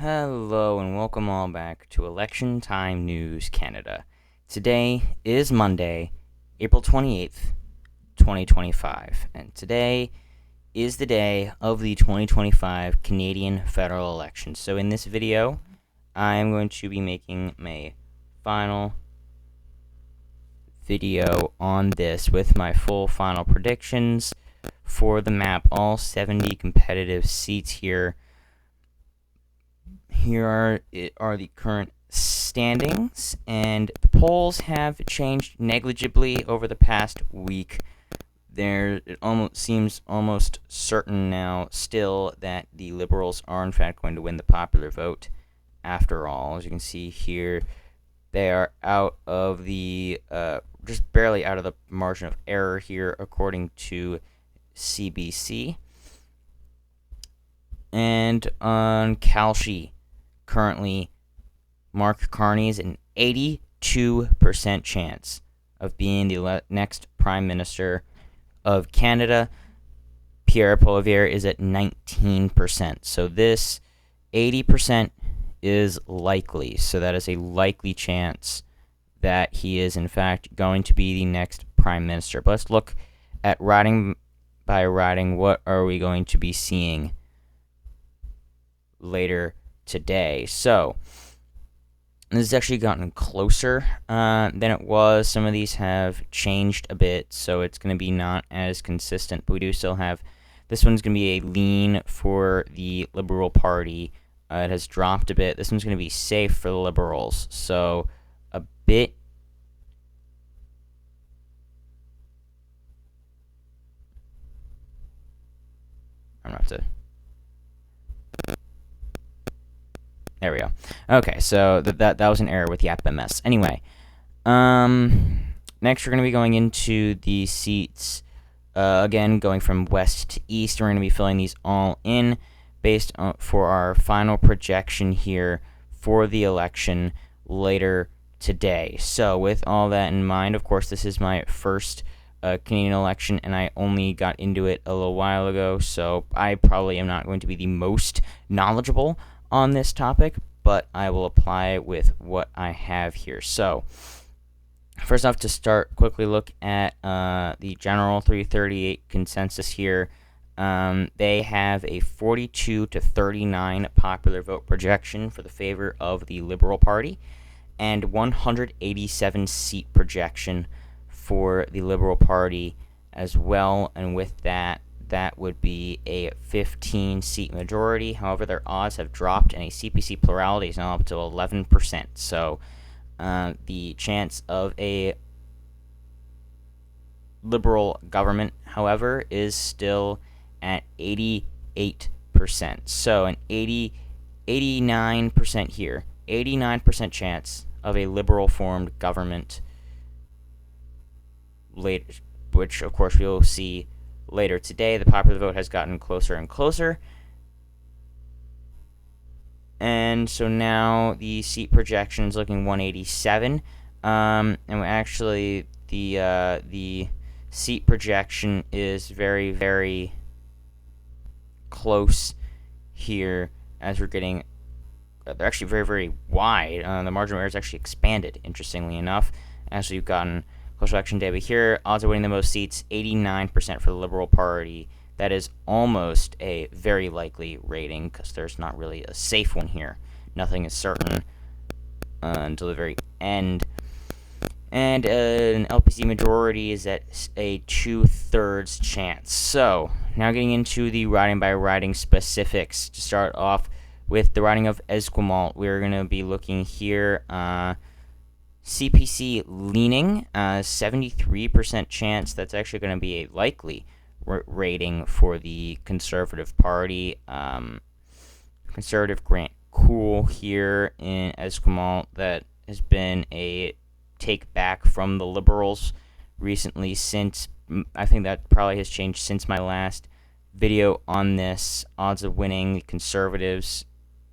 Hello and welcome all back to Election Time News Canada. Today is Monday, April 28th, 2025, and today is the day of the 2025 Canadian federal election. So in this video, I am going to be making my final video on this with my full final predictions for the map, all 70 competitive seats here. Here are the current standings, and the polls have changed negligibly over the past week. It seems almost certain now still that the Liberals are in fact going to win the popular vote after all. As you can see here, they are out of the, just barely out of the margin of error here according to CBC. And on Calshi, currently, Mark Carney is an 82% chance of being the next Prime Minister of Canada. Pierre Poilievre is at 19%. So this 80% is likely. So that is a likely chance that he is, in fact, going to be the next Prime Minister. But let's look at riding by riding. What are we going to be seeing later today? So this has actually gotten closer than it was. Some of these have changed a bit, so it's going to be not as consistent, but we do still have, this one's going to be a lean for the Liberal Party. It has dropped a bit. This one's going to be safe for the Liberals, so a bit There we go. Okay, so that was an error with the app.ms. Anyway, next we're going to be going into the seats, again, going from west to east. We're going to be filling these all in based on, for our final projection here for the election later today. So with all that in mind, of course, this is my first Canadian election, and I only got into it a little while ago, so I probably am not going to be the most knowledgeable on this topic, but I will apply with what I have here. So, first off, to start, quickly look at the general 338 consensus here. They have a 42 to 39 popular vote projection for the favor of the Liberal Party, and 187 seat projection for the Liberal Party as well, and with that would be a 15-seat majority. However, their odds have dropped, and a CPC plurality is now up to 11%. So the chance of a Liberal government, however, is still at 88%. So an 89% here. 89% chance of a Liberal-formed government, later, which, of course, we will see later today. The popular vote has gotten closer and closer. And so now the seat projection is looking 187. And actually, the seat projection is very, very close here as we're getting. They're actually very, very wide. The margin of error is actually expanded, interestingly enough, as we've gotten close election day. But here, odds of winning the most seats, 89% for the Liberal Party. That is almost a very likely rating, because there's not really a safe one here. Nothing is certain until the very end. And an LPC majority is at a 2/3 chance. So, now getting into the riding by riding specifics. To start off with the riding of Esquimalt, we're going to be looking here. CPC leaning, 73% chance. That's actually going to be a likely rating for the Conservative Party. Conservative Grant Cool here in Esquimalt. That has been a take back from the Liberals recently, since I think that probably has changed since my last video on this. Odds of winning the Conservatives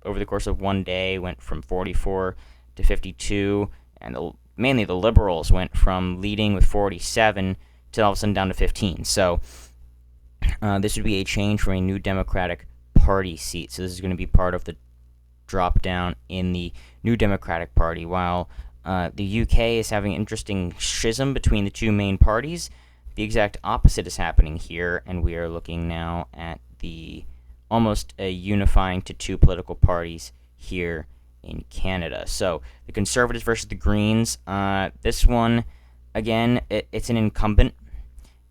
over the course of one day went from 44 to 52, and mainly the Liberals went from leading with 47 to all of a sudden down to 15. So this would be a change for a new Democratic Party seat. So this is going to be part of the drop down in the New Democratic Party. While the UK is having an interesting schism between the two main parties, the exact opposite is happening here, and we are looking now at the almost unifying to two political parties here in Canada. So the Conservatives versus the Greens. This one, again, it's an incumbent,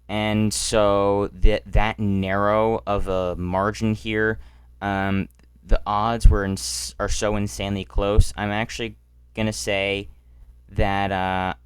and so that narrow of a margin here, the odds are so insanely close. I'm actually gonna say that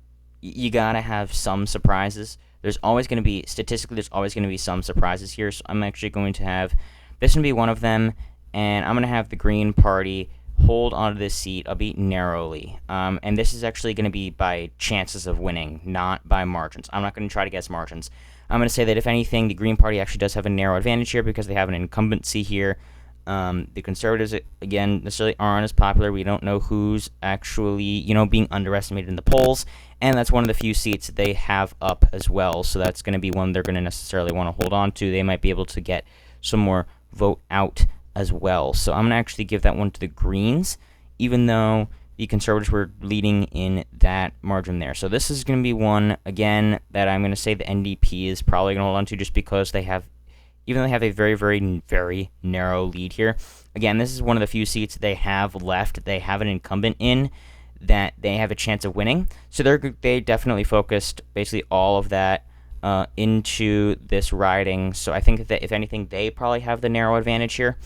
you gotta have some surprises. There's always gonna be some surprises here. So I'm actually going to have this one be one of them, and I'm gonna have the Green Party hold onto this seat, albeit narrowly. And this is actually going to be by chances of winning, not by margins. I'm not going to try to guess margins. I'm going to say that if anything, the Green Party actually does have a narrow advantage here because they have an incumbency here. The Conservatives, again, necessarily aren't as popular. We don't know who's actually, being underestimated in the polls, and that's one of the few seats that they have up as well. So that's going to be one they're going to necessarily want to hold on to. They might be able to get some more vote out as well. So I'm going to actually give that one to the Greens, even though the Conservatives were leading in that margin there. So this is going to be one, again, that I'm going to say the NDP is probably going to hold on to just because even though they have a very, very, very narrow lead here. Again, this is one of the few seats they have left. They have an incumbent in that they have a chance of winning. So they definitely focused basically all of that into this riding. So I think that if anything, they probably have the narrow advantage here,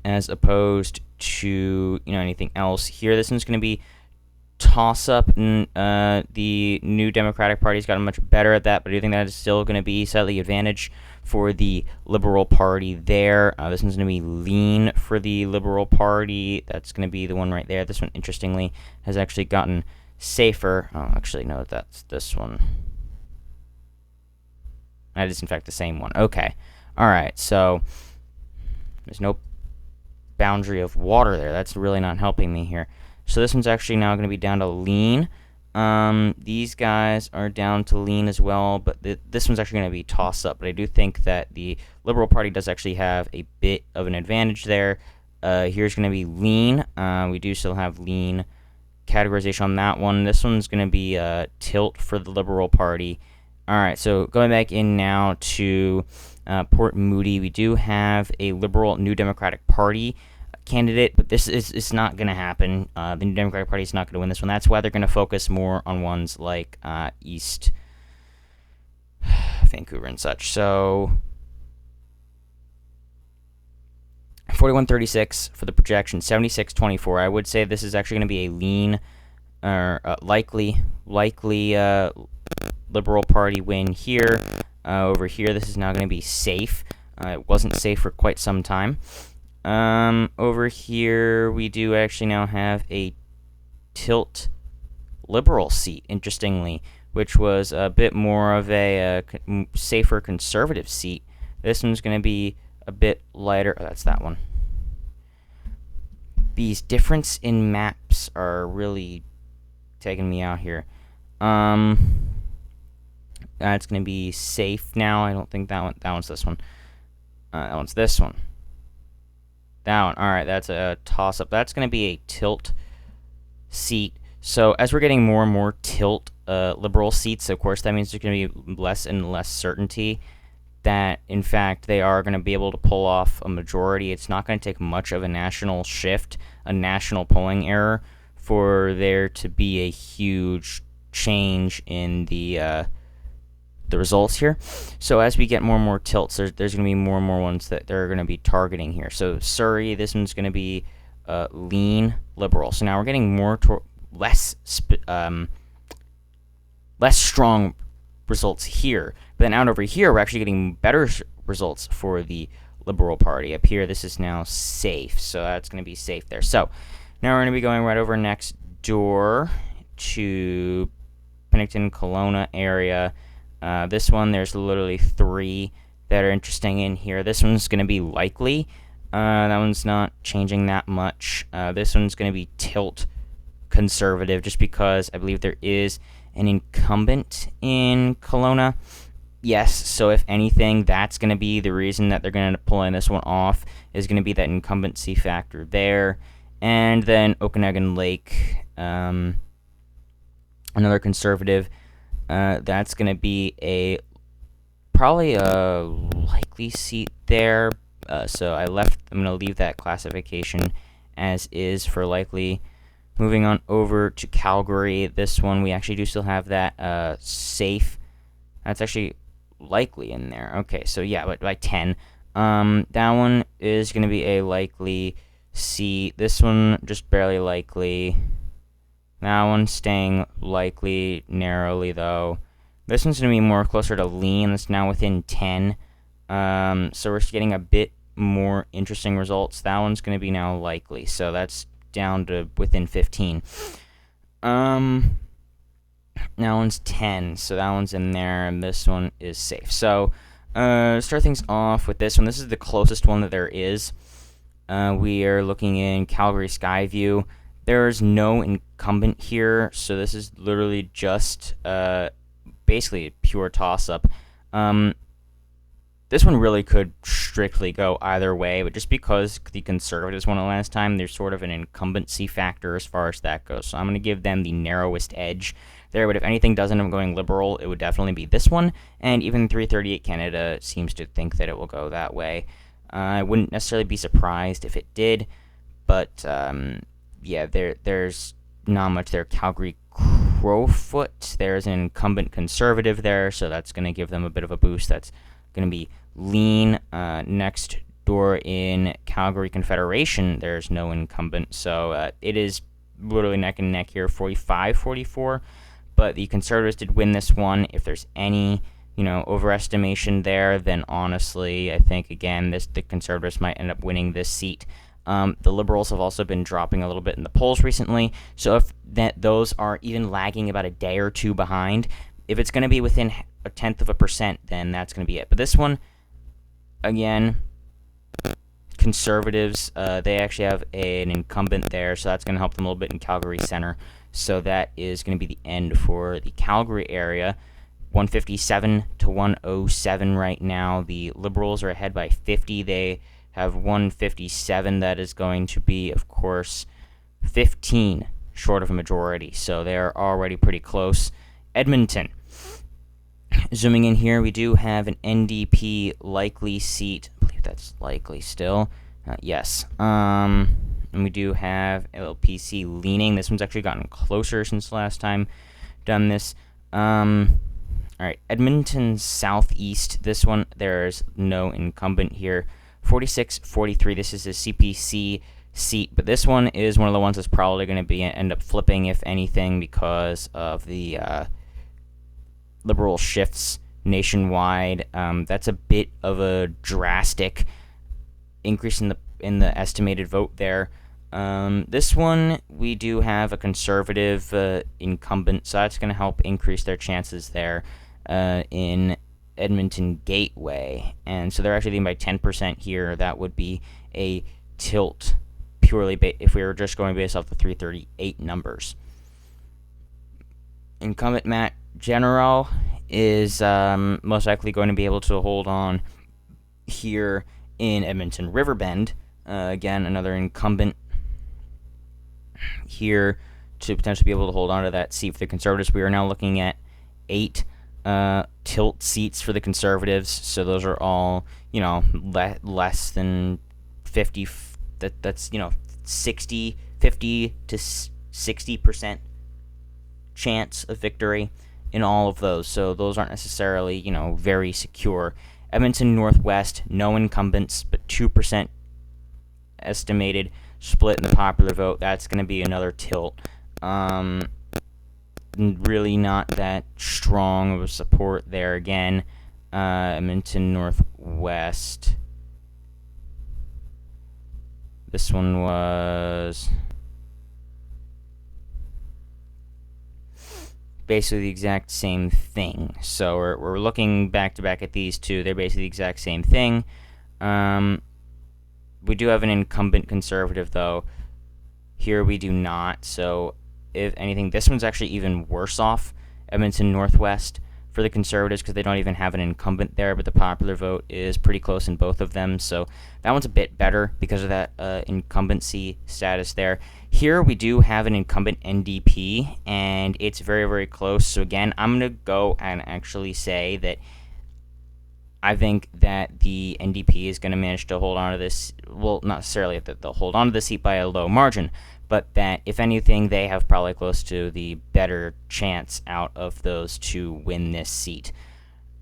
as opposed to anything else here. This one's going to be toss-up, and the New Democratic Party's gotten much better at that, but I do think that is still going to be slightly advantage for the Liberal Party there. This one's going to be lean for the Liberal Party. That's going to be the one right there. This one, interestingly, has actually gotten safer. Oh, actually, no, that's this one. That is, in fact, the same one. Okay. All right, so there's no boundary of water there. That's really not helping me here. So this one's actually now going to be down to lean. These guys are down to lean as well, but this one's actually going to be toss-up. But I do think that the Liberal Party does actually have a bit of an advantage there. Here's going to be lean. We do still have lean categorization on that one. This one's going to be tilt for the Liberal Party. All right, so going back in now to Port Moody, we do have a Liberal New Democratic Party candidate, but this is not going to happen. The New Democratic Party is not going to win this one. That's why they're going to focus more on ones like East Vancouver and such. So 41-36 for the projection, 76-24. I would say this is actually going to be a lean or likely Liberal Party win here. Over here, this is now going to be safe. It wasn't safe for quite some time. Over here, we do actually now have a tilt Liberal seat, interestingly, which was a bit more of a safer Conservative seat. This one's going to be a bit lighter. Oh, that's that one. These difference in maps are really taking me out here. It's going to be safe now. I don't think that one's this one. That one's this one. That one. All right, that's a toss-up. That's going to be a tilt seat. So as we're getting more and more tilt Liberal seats, of course, that means there's going to be less and less certainty that, in fact, they are going to be able to pull off a majority. It's not going to take much of a national shift, a national polling error, for there to be a huge change in the results here. So as we get more and more tilts, there's going to be more and more ones that they're going to be targeting here. So Surrey, this one's going to be lean Liberal. So now we're getting more less strong results here. But then out over here, we're actually getting better results for the Liberal Party. Up here, this is now safe. So that's going to be safe there. So now we're going to be going right over next door to Pennington, Kelowna area. This one, there's literally 3 that are interesting in here. This one's going to be likely. That one's not changing that much. This one's going to be tilt Conservative, just because I believe there is an incumbent in Kelowna. yes, so if anything, that's going to be the reason that they're going to end up pulling this one off, is going to be that incumbency factor there. And then Okanagan Lake, another conservative, that's going to be probably a likely seat there. So I'm going to leave that classification as is for likely. Moving on over to Calgary, this one we actually do still have that safe. That's actually likely in there. Okay, so yeah, but by 10. That one is going to be a likely seat. This one just barely likely. That one's staying likely narrowly though. This one's going to be more closer to lean. It's now within 10. So we're getting a bit more interesting results. That one's going to be now likely. So that's down to within 15. That one's 10, so that one's in there, and this one is safe. So, start things off with this one. This is the closest one that there is. We are looking in Calgary Skyview. There's no incumbent here, so this is literally just basically a pure toss-up. This one really could strictly go either way, but just because the Conservatives won it last time, there's sort of an incumbency factor as far as that goes. So I'm going to give them the narrowest edge there, but if anything does end up going Liberal, it would definitely be this one, and even 338 Canada seems to think that it will go that way. I wouldn't necessarily be surprised if it did, but yeah, there's not much there. Calgary Crowfoot, there's an incumbent Conservative there, so that's going to give them a bit of a boost. That's going to be lean. Next door in Calgary Confederation, there's no incumbent, so it is literally neck and neck here, 45-44, but the Conservatives did win this one. If there's any overestimation there, then honestly I think again the Conservatives might end up winning this seat. The Liberals have also been dropping a little bit in the polls recently, so if those are even lagging about a day or two behind, if it's going to be within 0.1%, then that's going to be it. But this one, again, Conservatives, they actually have an incumbent there, so that's going to help them a little bit in Calgary Center. So that is going to be the end for the Calgary area. 157-107 right now. The Liberals are ahead by 50. They have 157. That is going to be, of course, 15 short of a majority. So they're already pretty close. Edmonton. Zooming in here, we do have an NDP likely seat. I believe that's likely still. Yes. And we do have LPC leaning. This one's actually gotten closer since last time done this. Alright, Edmonton Southeast. This one, there's no incumbent here. 46-43. This is a CPC seat, but this one is one of the ones that's probably going to end up flipping, if anything, because of the Liberal shifts nationwide. That's a bit of a drastic increase in the estimated vote there. This one, we do have a Conservative incumbent, so that's going to help increase their chances there in Edmonton Gateway. And so they're actually leading by 10% here. That would be a tilt purely if we were just going based off the 338 numbers. Incumbent Matt General is most likely going to be able to hold on here in Edmonton Riverbend. Again, another incumbent here to potentially be able to hold on to that seat for the Conservatives. We are now looking at 8 tilt seats for the Conservatives, so those are all less than 50. That's 50 to 60% chance of victory in all of those. So those aren't necessarily very secure. Edmonton Northwest, no incumbents, but 2% estimated split in the popular vote. That's going to be another tilt. Really not that strong of a support there again. Edmonton Northwest. This one was basically the exact same thing. So we're looking back to back at these two. They're basically the exact same thing. We do have an incumbent Conservative, though. Here we do not. So if anything, this one's actually even worse off. Edmonton Northwest, for the Conservatives because they don't even have an incumbent there, but the popular vote is pretty close in both of them. So that one's a bit better because of that incumbency status there. Here we do have an incumbent NDP, and it's very, very close. So again, I'm going to go and actually say that I think that the NDP is going to manage to hold on to this. Well, not necessarily that they'll hold on to the seat by a low margin, but that, if anything, they have probably close to the better chance out of those to win this seat.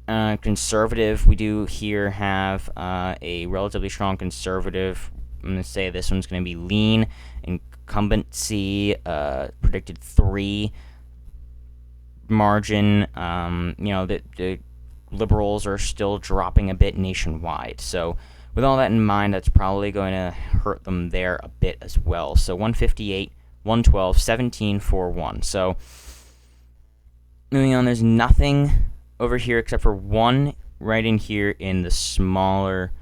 Conservative, we do here have a relatively strong Conservative. I'm going to say this one's going to be lean. Incumbency, predicted 3 margin. The Liberals are still dropping a bit nationwide. So with all that in mind, that's probably going to hurt them there a bit as well. So 158, 112, 17, 4, 1. So moving on, there's nothing over here except for one right in here in the smaller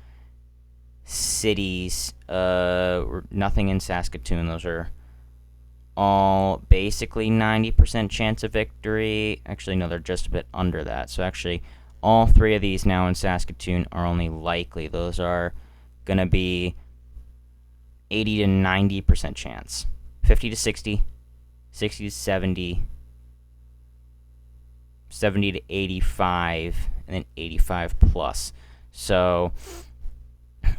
cities. Nothing in Saskatoon. Those are all basically 90% chance of victory. Actually, no, they're just a bit under that. So actually, all 3 of these now in Saskatoon are only likely. Those are going to be 80 to 90% chance. 50 to 60, 60 to 70, 70 to 85, and then 85 plus. So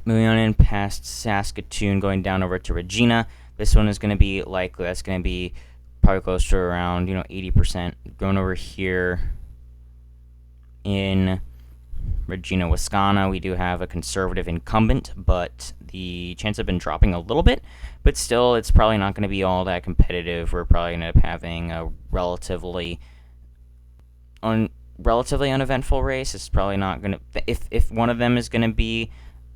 moving on in past Saskatoon, going down over to Regina. This one is going to be likely. That's going to be probably close to around 80%. Going over here in Regina, Wisconsin, we do have a Conservative incumbent, but the chances have been dropping a little bit. But still, it's probably not going to be all that competitive. We're probably going to end up having a relatively uneventful race. It's probably not going to. If one of them is going to be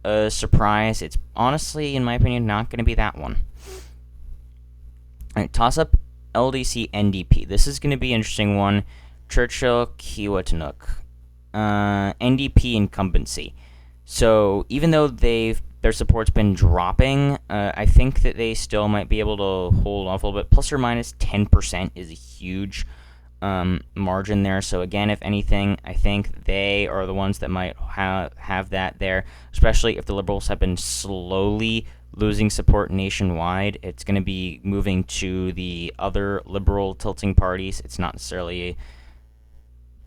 a surprise, it's honestly, in my opinion, not going to be that one. All right, toss up LDC NDP. This is going to be an interesting one. Churchill Kiwatanuk. NDP incumbency. So even though their support's been dropping, I think that they still might be able to hold off a little bit. Plus or minus 10% is a huge margin there. So again, if anything, I think they are the ones that might have that there, especially if the Liberals have been slowly losing support nationwide. It's going to be moving to the other Liberal tilting parties. It's not necessarily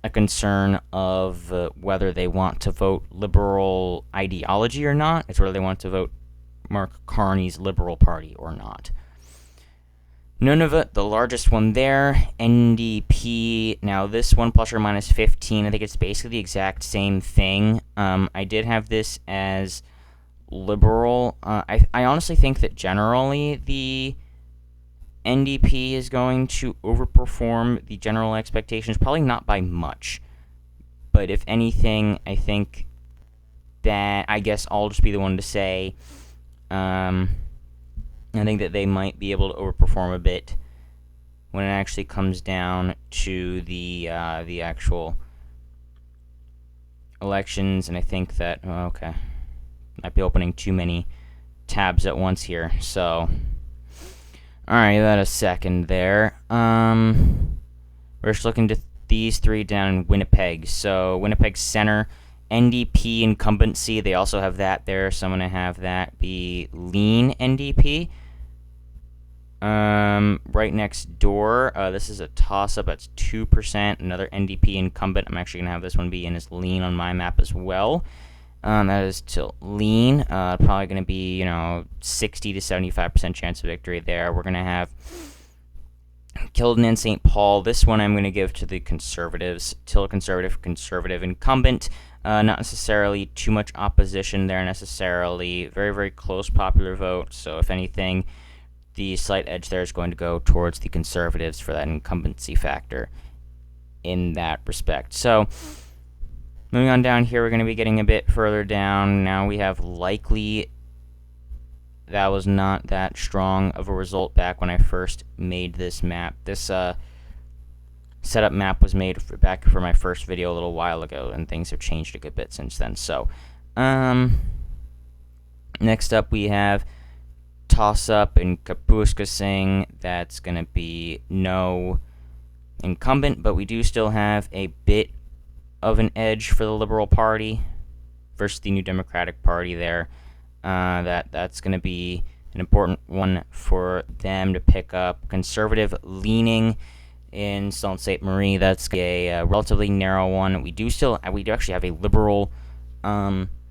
a concern of whether they want to vote Liberal ideology or not. It's whether they want to vote Mark Carney's Liberal Party or not. Nunavut, the largest one there, NDP. Now this one plus or minus 15, I think it's basically the exact same thing. I did have this as Liberal. I honestly think that generally the NDP is going to overperform the general expectations, probably not by much. But if anything, I think that, I guess I'll just be the one to say, I think that they might be able to overperform a bit when it actually comes down to the actual elections. And I think that, okay, might be opening too many tabs at once here, so alright, give that a second there. We're just looking to these 3 down in Winnipeg. So Winnipeg Center, NDP incumbency, they also have that there, so I'm going to have that be lean NDP. Right next door, this is a toss-up, that's 2%, another NDP incumbent. I'm actually going to have this one be in as lean on my map as well. That is to lean. Probably going to be, 60 to 75% chance of victory there. We're going to have Kilden and St. Paul. This one I'm going to give to the Conservatives. Till Conservative incumbent. Not necessarily too much opposition there necessarily. Very, very close popular vote. So if anything, the slight edge there is going to go towards the Conservatives for that incumbency factor in that respect. So moving on down here, we're going to be getting a bit further down. Now we have likely. That was not that strong of a result back when I first made this map. This setup map was made back for my first video a little while ago, and things have changed a good bit since then. So, next up we have toss-up in Kapuskasing. That's going to be no incumbent, but we do still have a bit of an edge for the Liberal Party versus the New Democratic Party there. That's going to be an important one for them to pick up. Conservative leaning in Sault Ste. Marie, that's a relatively narrow one. We do actually have a liberal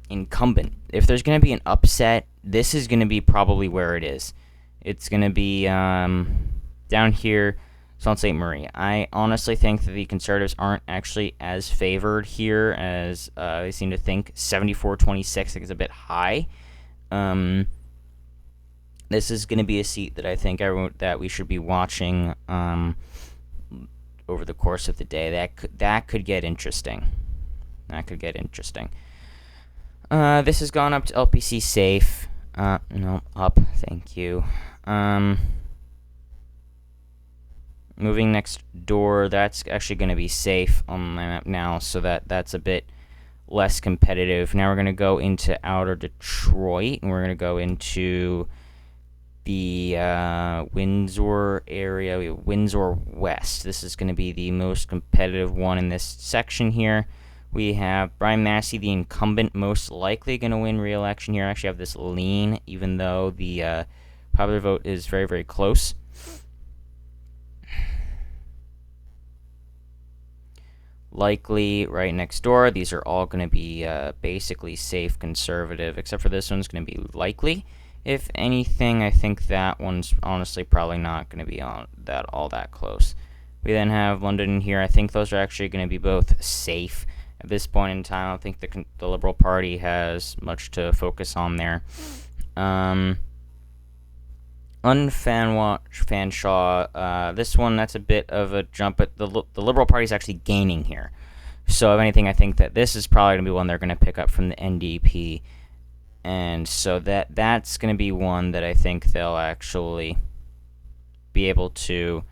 incumbent. If there's going to be an upset, this is going to be probably where it is. It's going to be down here, Sault Ste. Marie. I honestly think that the Conservatives aren't actually as favored here as they seem to think. 74-26, I think, is a bit high. This is going to be a seat that I think that we should be watching over the course of the day. That could get interesting. This has gone up to LPC safe. No, up. Thank you. Moving next door, that's actually going to be safe on my map now, so that's a bit less competitive. Now we're going to go into outer Detroit, and we're going to go into the Windsor area. We have Windsor West. This is going to be the most competitive one in this section here. We have Brian Massey, the incumbent, most likely going to win re-election here. I actually have this lean, even though the popular vote is very, very close. Likely right next door. These are all going to be basically safe conservative, except for this one's going to be likely. If anything, I think that one's honestly probably not going to be all that close. We then have London here. I think those are actually going to be both safe at this point in time. I don't think the Liberal Party has much to focus on there. Fanshawe, this one, that's a bit of a jump, but the Liberal Party is actually gaining here. So if anything, I think that this is probably going to be one they're going to pick up from the NDP. And so that's going to be one that I think they'll actually be able to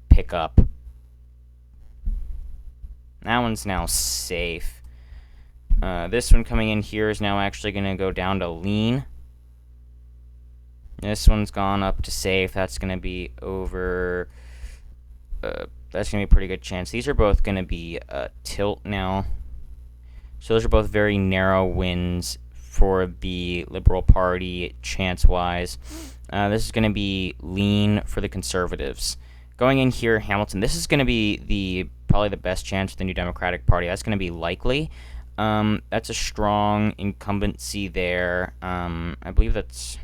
pick up. That one's now safe. This one coming in here is now actually going to go down to lean. This one's gone up to safe. That's going to be over. That's going to be a pretty good chance. These are both going to be tilt now. So those are both very narrow wins for the Liberal Party, chance-wise. This is going to be lean for the Conservatives. Going in here, Hamilton, this is going to be probably the best chance for the New Democratic Party. That's going to be likely. That's a strong incumbency there. I believe that's...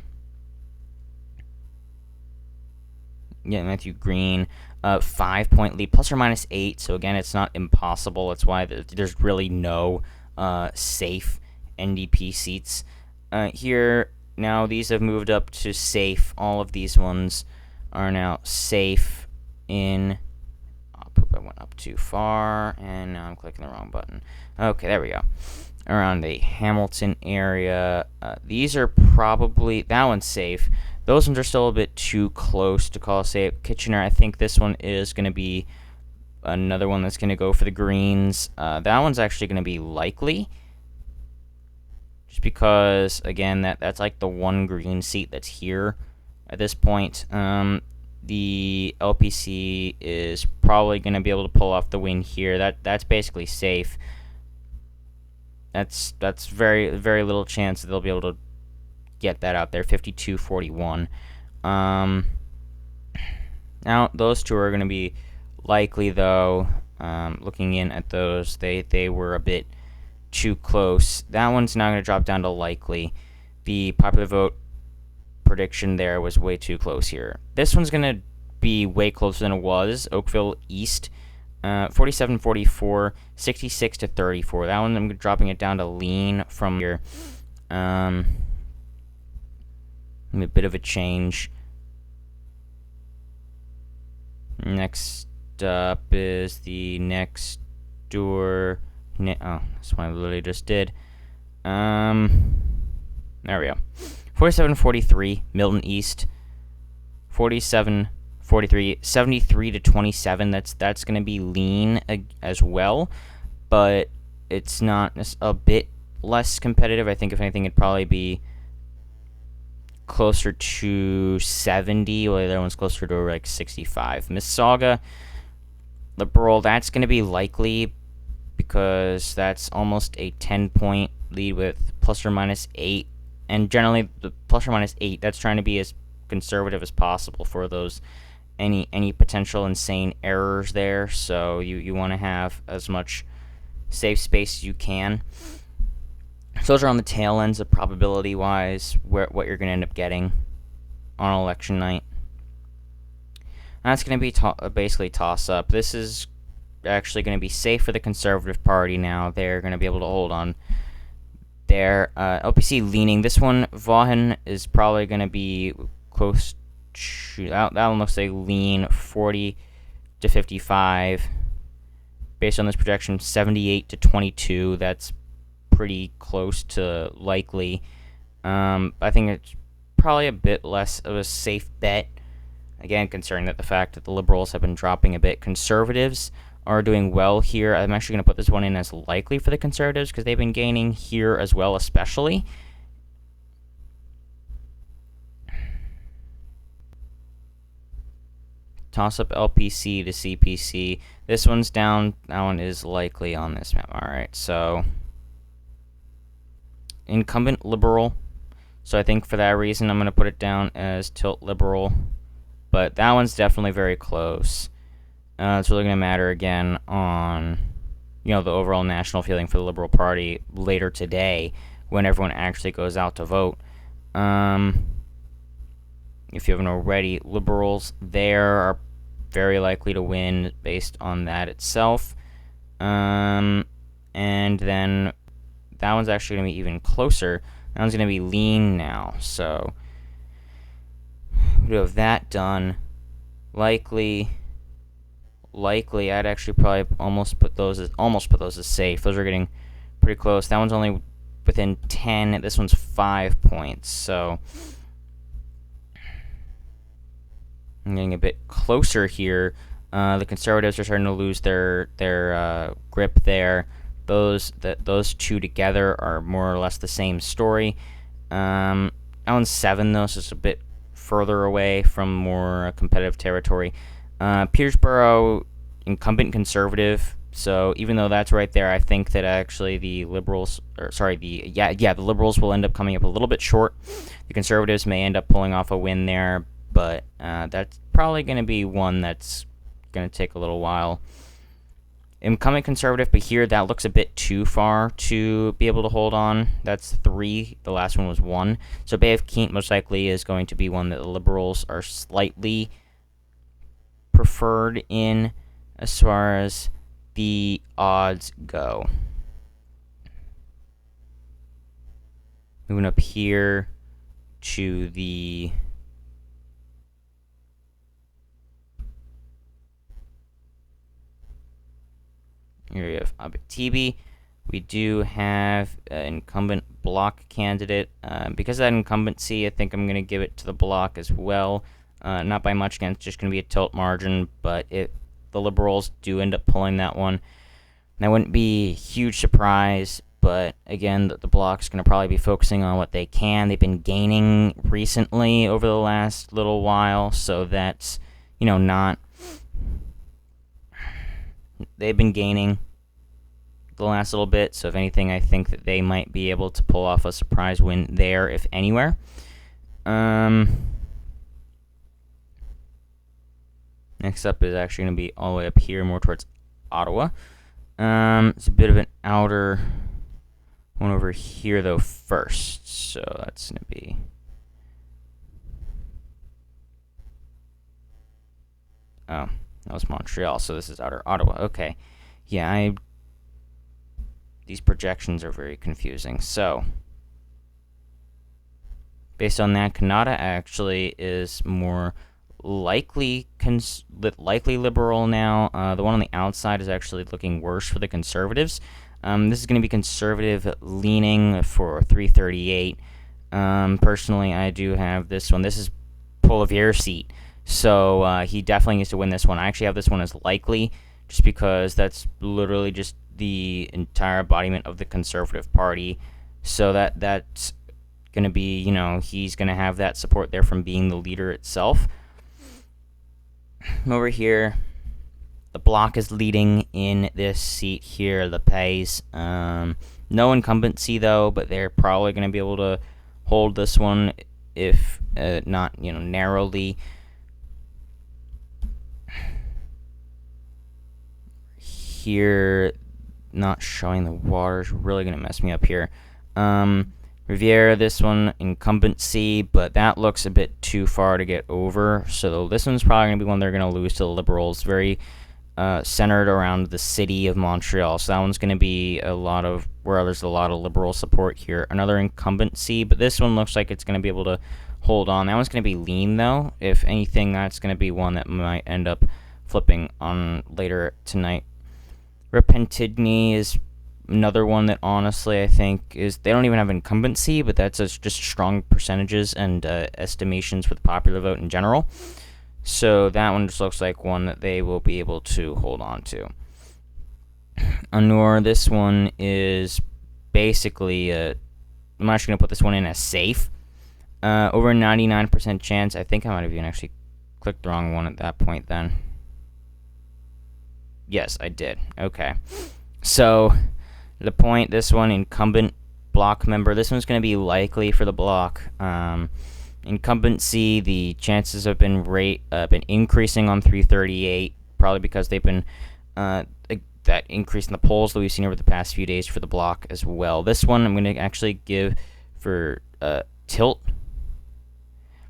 Yeah, Matthew Green, 5-point lead, plus or minus 8. So again, it's not impossible. That's why there's really no safe NDP seats here. Now these have moved up to safe. All of these ones are now safe in. Oh, poop! I went up too far, and now I'm clicking the wrong button. Okay, there we go. Around the Hamilton area, these are probably, that one's safe. Those ones are still a bit too close to call safe. Kitchener, I think this one is going to be another one that's going to go for the Greens. That one's actually going to be likely. Just because, again, that's like the one Green seat that's here at this point. The LPC is probably going to be able to pull off the win here. That's basically safe. That's very, very little chance that they'll be able to get that out there. 52-41. Now those two are going to be likely, though. Looking in at those, they were a bit too close. That one's now going to drop down to likely. The popular vote prediction there was way too close here. This one's going to be way closer than it was. Oakville East, 47-44, 66-34. That one I'm dropping it down to lean from here. A bit of a change. Next up is the next door. Oh, that's what I literally just did. There we go. 47-43, Milton East. 47-43, 73-27. That's going to be lean as well, but it's not a bit less competitive. I think if anything, it'd probably be closer to 70, while the other one's closer to like 65. Mississauga, Liberal, that's going to be likely, because that's almost a 10-point lead with plus or minus 8. And generally, the plus or minus 8, that's trying to be as conservative as possible for those any potential insane errors there. So you want to have as much safe space as you can. So those are on the tail ends of probability-wise what you're going to end up getting on election night. And that's going to be basically toss-up. This is actually going to be safe for the Conservative Party now. They're going to be able to hold on there. LPC leaning. This one, Vaughan is probably going to be close to, that one looks like lean 40 to 55. Based on this projection, 78 to 22. That's pretty close to likely. I think it's probably a bit less of a safe bet. Again, considering that the fact that the Liberals have been dropping a bit. Conservatives are doing well here. I'm actually going to put this one in as likely for the Conservatives because they've been gaining here as well, especially. Toss up LPC to CPC. This one's down. That one is likely on this map. Alright, so incumbent Liberal. So I think for that reason, I'm going to put it down as tilt Liberal. But that one's definitely very close. It's really going to matter again on, the overall national feeling for the Liberal Party later today when everyone actually goes out to vote. If you haven't already, Liberals there are very likely to win based on that itself. And then that one's actually going to be even closer. That one's going to be lean now. So we do have that done. Likely, I'd actually probably almost put those as safe. Those are getting pretty close. That one's only within 10. This one's 5 points. So I'm getting a bit closer here. The Conservatives are starting to lose their grip there. Those two together are more or less the same story. That one's 7 though, so it's a bit further away from more competitive territory. Petersboro, incumbent Conservative. So even though that's right there, I think that actually the Liberals, the Liberals will end up coming up a little bit short. The Conservatives may end up pulling off a win there, but that's probably going to be one that's going to take a little while. Incumbent Conservative, but here that looks a bit too far to be able to hold on. That's 3. The last one was 1. So Bay of Quinte most likely is going to be one that the Liberals are slightly preferred in as far as the odds go. Moving up here to the area of Abitibi. We do have an incumbent block candidate. Because of that incumbency, I think I'm going to give it to the block as well. Not by much, again, it's just going to be a tilt margin, but if the Liberals do end up pulling that one, that wouldn't be a huge surprise, but again, the block's going to probably be focusing on what they can. They've been gaining recently over the last little while, so that's, not... They've been gaining the last little bit, so if anything, I think that they might be able to pull off a surprise win there, if anywhere. Next up is actually going to be all the way up here, more towards Ottawa. It's a bit of an outer one over here, though, first. So that's going to be... Oh, that was Montreal, so this is outer Ottawa. Okay. Yeah, these projections are very confusing. So, based on that, Canada actually is more likely Liberal now. The one on the outside is actually looking worse for the Conservatives. This is going to be Conservative leaning for 338. Personally, I do have this one. This is Poilievre's seat. So he definitely needs to win this one. I actually have this one as likely, just because that's literally just the entire embodiment of the Conservative Party. So that's going to be, he's going to have that support there from being the leader itself. Over here, the block is leading in this seat here, the Pays. No incumbency though, but they're probably going to be able to hold this one, if not, narrowly. Here, not showing the water's really going to mess me up here. Riviera, this one, incumbency, but that looks a bit too far to get over. So this one's probably going to be one they're going to lose to the Liberals. Very centered around the city of Montreal. So that one's going to be where there's a lot of Liberal support here. Another incumbency, but this one looks like it's going to be able to hold on. That one's going to be lean, though. If anything, that's going to be one that might end up flipping on later tonight. Repentigny is another one that honestly I think they don't even have incumbency, but that's just strong percentages and estimations for the popular vote in general. So that one just looks like one that they will be able to hold on to. Honor, this one is basically I'm actually going to put this one in as safe. Over 99% chance. I think I might have even actually clicked the wrong one at that point then. Yes, I did. Okay. So, the point, this one, incumbent block member. This one's going to be likely for the block. Incumbency, the chances have been increasing on 338, probably because they've been that increase in the polls that we've seen over the past few days for the block as well. This one I'm going to actually give for tilt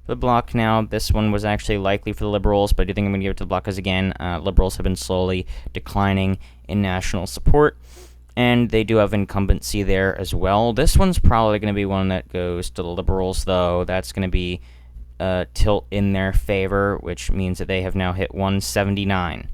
for the block now. This one was actually likely for the Liberals, but I do think I'm going to give it to the block because, again, Liberals have been slowly declining in national support, and they do have incumbency there as well. This one's probably going to be one that goes to the Liberals, though. That's going to be tilt in their favor, which means that they have now hit 179.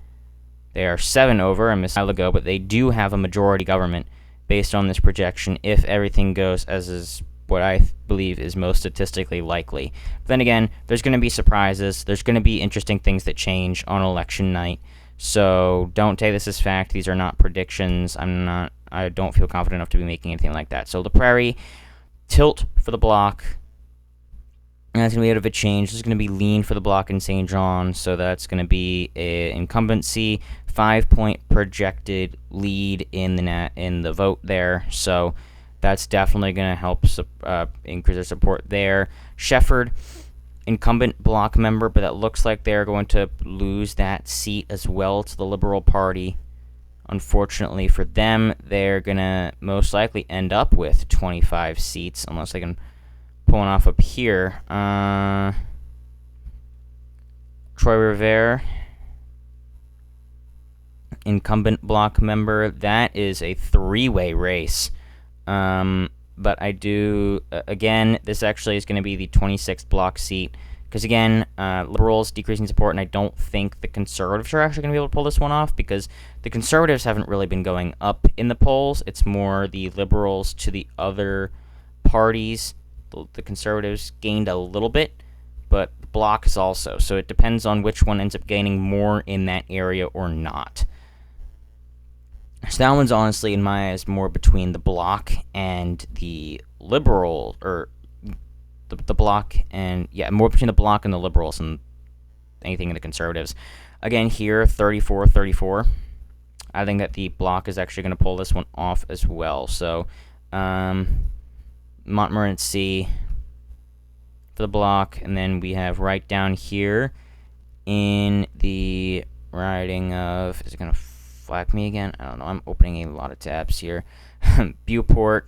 They are 7 over a while ago, but they do have a majority government based on this projection if everything goes as is what I believe is most statistically likely. But then again, there's going to be surprises. There's going to be interesting things that change on election night. So don't take this as fact. These are not predictions. I don't feel confident enough to be making anything like that. So the Prairie, tilt for the block. And that's going to be a bit of a change. This is going to be lean for the block in St. John. So that's going to be an incumbency, 5-point projected lead in the vote there. So that's definitely going to help increase their support there. Shefford, incumbent block member, but that looks like they're going to lose that seat as well to the Liberal Party. Unfortunately for them, they're going to most likely end up with 25 seats, unless they can pull one off up here. Troy Rivere, incumbent block member. That is a 3-way race. But I do, again, this actually is going to be the 26th block seat. Because, again, Liberals decreasing support, and I don't think the Conservatives are actually going to be able to pull this one off, because the Conservatives haven't really been going up in the polls. It's more the Liberals to the other parties. The Conservatives gained a little bit, but the block is also. So it depends on which one ends up gaining more in that area or not. So that one's honestly, in my eyes, more between the block and the Liberal, or the block and, more between the block and the Liberals than anything in the Conservatives. Again, here, 34-34. I think that the block is actually going to pull this one off as well. So, Montmorency for the block, and then we have right down here in the riding of, is it going to flag me again? I don't know. I'm opening a lot of tabs here. Beauport.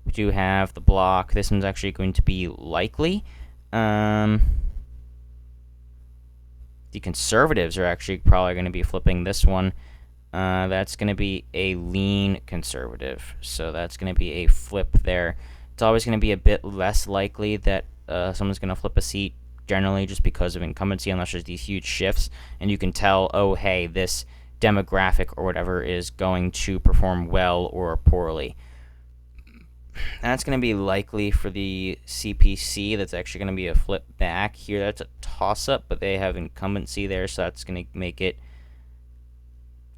We do have the block. This one's actually going to be likely. The Conservatives are actually probably going to be flipping this one. That's going to be a lean Conservative. So that's going to be a flip there. It's always going to be a bit less likely that someone's going to flip a seat, generally just because of incumbency, unless there's these huge shifts. And you can tell, oh, hey, this demographic or whatever is going to perform well or poorly. That's going to be likely for the CPC. That's actually going to be a flip back here. That's a toss-up, but they have incumbency there, so that's going to make it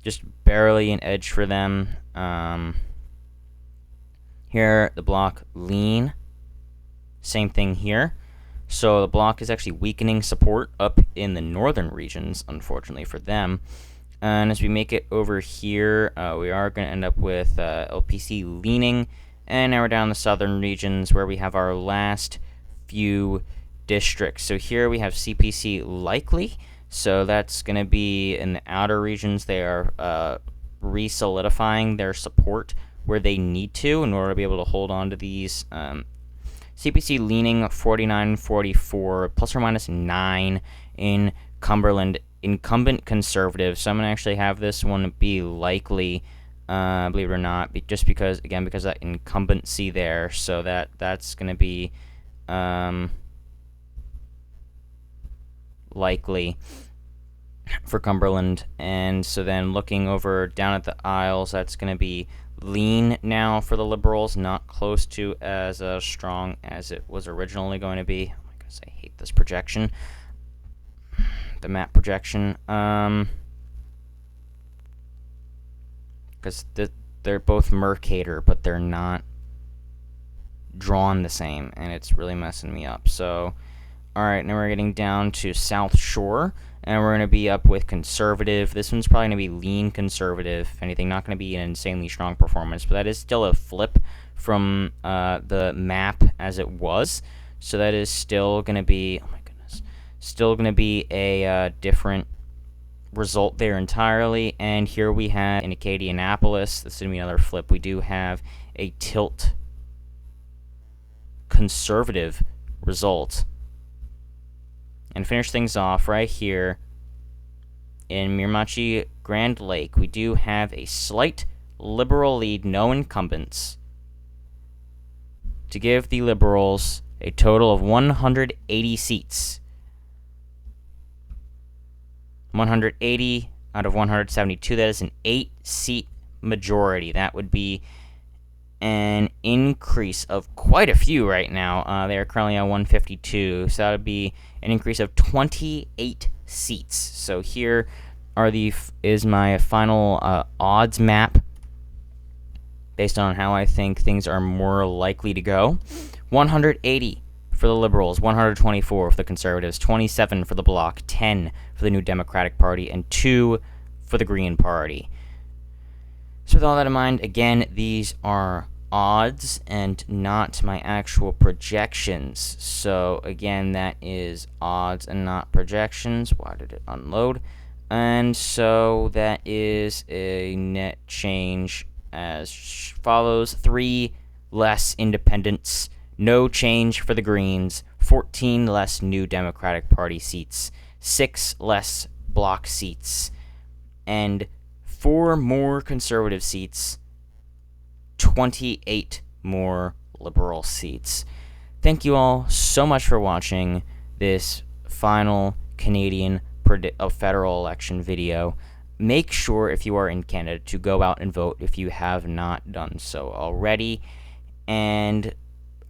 just barely an edge for them. Here, the block lean. Same thing here. So the block is actually weakening support up in the northern regions, unfortunately for them. And as we make it over here, we are going to end up with LPC leaning. And now we're down the southern regions where we have our last few districts. So here we have CPC likely. So that's going to be in the outer regions. They are re-solidifying their support where they need to in order to be able to hold on to these. CPC leaning 49-44, plus or minus 9 in Cumberland. Incumbent conservative. So I'm going to actually have this one be likely, believe it or not, just because, again, because of that incumbency there. So that's going to be likely for Cumberland. And so then looking over down at the Isles, that's going to be lean now for the Liberals, not close to as strong as it was originally going to be. Oh my goodness, I hate this projection. The map projection. Because they're both Mercator, but they're not drawn the same, and it's really messing me up. So, alright, now we're getting down to South Shore, and we're going to be up with conservative. This one's probably going to be lean conservative, if anything, not going to be an insanely strong performance, but that is still a flip from the map as it was. So that is still going to be, oh my goodness, still going to be a different result there entirely. And here we have in Acadianapolis, this is going to be another flip. We do have a tilt conservative result. And finish things off right here in Miramichi Grand Lake. We do have a slight Liberal lead, no incumbents, to give the Liberals a total of 180 seats. 180 out of 172. That is an 8-seat majority. That would be an increase of quite a few right now. They are currently on 152, so that would be an increase of 28 seats. So here is my final odds map based on how I think things are more likely to go. 180 for the Liberals, 124 for the Conservatives, 27 for the Bloc, 10 for the New Democratic Party, and 2 for the Green Party. So with all that in mind, again, these are odds and not my actual projections. So again, that is odds and not projections. Why did it unload? And so that is a net change as follows: 3 less independents, no change for the Greens, 14 less New Democratic Party seats, 6 less Bloc seats, and 4 more Conservative seats, 28 more Liberal seats. Thank you all so much for watching this final Canadian federal election video. Make sure, if you are in Canada, to go out and vote if you have not done so already. And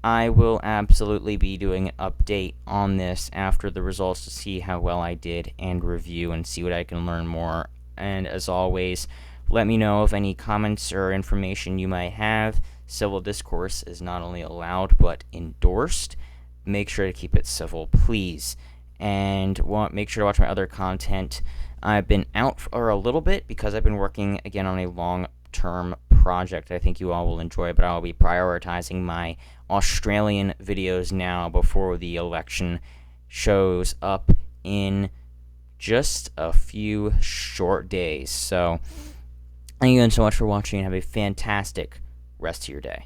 I will absolutely be doing an update on this after the results to see how well I did and review and see what I can learn more. And as always, let me know of any comments or information you might have. Civil discourse is not only allowed but endorsed. Make sure to keep it civil, please. And make sure to watch my other content. I've been out for a little bit because I've been working again on a long-term project I think you all will enjoy, but I'll be prioritizing my Australian videos now before the election shows up in just a few short days. So thank you again so much for watching, and have a fantastic rest of your day.